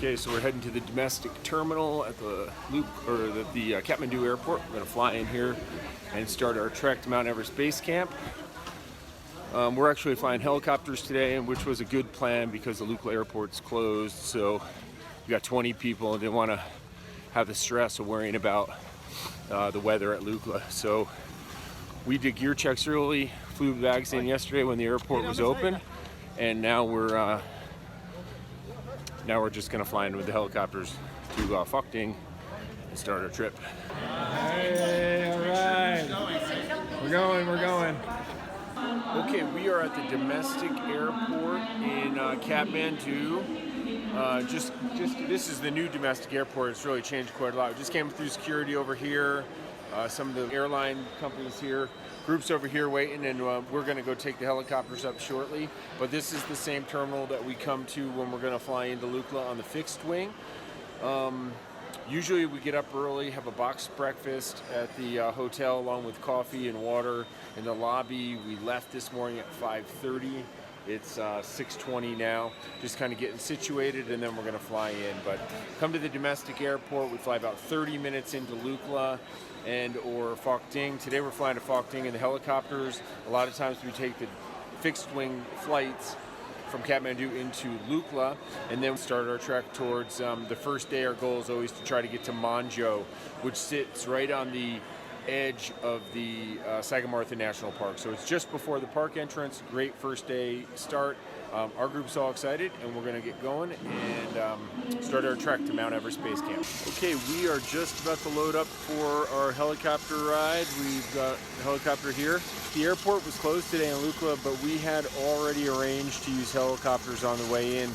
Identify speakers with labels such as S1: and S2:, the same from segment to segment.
S1: Okay, so we're heading to the domestic terminal at the Kathmandu airport. We're going to fly in here and start our trek to Mount Everest Base Camp. We're actually flying helicopters today, which was a good plan because the Lukla airport's closed. So we got 20 people and didn't want to have the stress of worrying about the weather at Lukla. So we did gear checks early, flew bags in yesterday when the airport was open, and now we're just gonna fly in with the helicopters to Phakding and start our trip.
S2: Hey, all right. We're going.
S1: Okay, we are at the domestic airport in Kathmandu. This is the new domestic airport. It's really changed quite a lot. We just came through security over here. Some of the airline companies here, groups over here waiting, and we're going to go take the helicopters up shortly. But this is the same terminal that we come to when we're going to fly into Lukla on the fixed wing. Usually we get up early, have a boxed breakfast at the hotel along with coffee and water in the lobby. We left this morning at 5:30. It's 6:20 now, just kind of getting situated, and then we're going to fly in. But come to the domestic airport. We fly about 30 minutes into Lukla or Phakding. Today we're flying to Phakding in the helicopters. A lot of times we take the fixed wing flights from Kathmandu into Lukla, and then start our trek towards the first day. Our goal is always to try to get to Monjo, which sits right on the edge of the Sagarmatha National Park. So it's just before the park entrance. Great first day start. Our group's all excited, and we're going to get going and start our trek to Mount Everest Base Camp. Okay, we are just about to load up for our helicopter ride. We've got the helicopter here. The airport was closed today in Lukla, but we had already arranged to use helicopters on the way in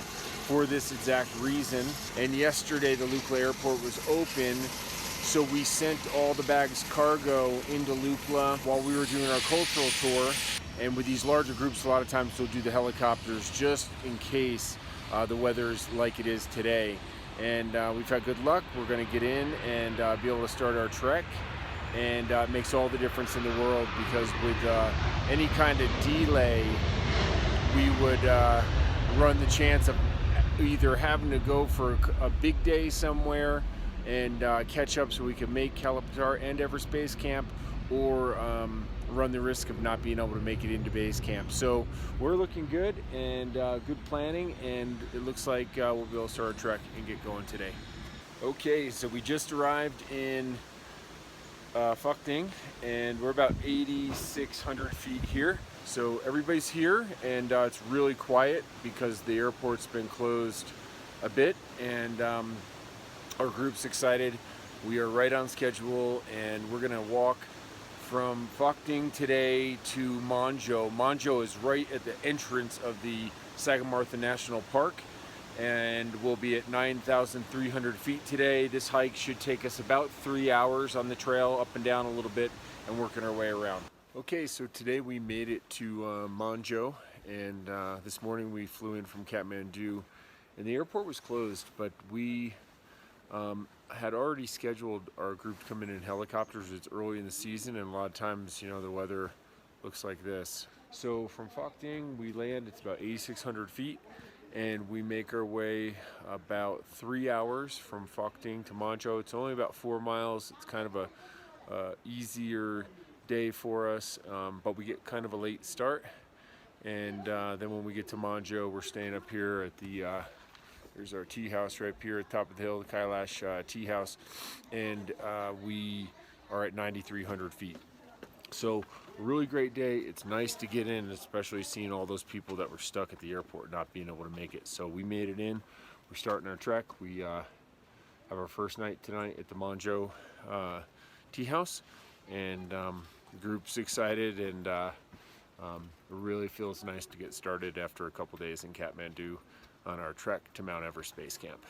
S1: for this exact reason. And yesterday the Lukla airport was open, so we sent all the bags cargo into Lukla while we were doing our cultural tour. And with these larger groups, a lot of times they'll do the helicopters just in case the weather's like it is today. And we've had good luck. We're going to get in and be able to start our trek. And it makes all the difference in the world, because with any kind of delay, we would run the chance of either having to go for a big day somewhere and catch up so we can make Kalapatar and Everest Base Camp, or run the risk of not being able to make it into base camp. So we're looking good, and good planning, and it looks like we'll be able to start our trek and get going today. Okay, so we just arrived in Phakding, and we're about 8,600 feet here. So everybody's here, and it's really quiet because the airport's been closed a bit, and our group's excited. We are right on schedule, and we're gonna walk from Phakding today to Monjo. Monjo is right at the entrance of the Sagarmatha National Park, and we'll be at 9,300 feet today. This hike should take us about 3 hours on the trail, up and down a little bit, and working our way around. Okay, so today we made it to Monjo, and this morning we flew in from Kathmandu, and the airport was closed, but we had already scheduled our group to come in helicopters. It's early in the season, and a lot of times, you know, the weather looks like this. So from Phakding, we land, it's about 8,600 feet, and we make our way about 3 hours from Phakding to Monjo. It's only about 4 miles. It's kind of a easier day for us, but we get kind of a late start. And then when we get to Monjo, we're staying up here at the there's our tea house right here at the top of the hill, the Kailash tea house, and we are at 9,300 feet. So a really great day. It's nice to get in, especially seeing all those people that were stuck at the airport not being able to make it. So we made it in. We're starting our trek. We have our first night tonight at the Monjo tea house, and the group's excited, and it really feels nice to get started after a couple days in Kathmandu on our trek to Mount Everest Base Camp.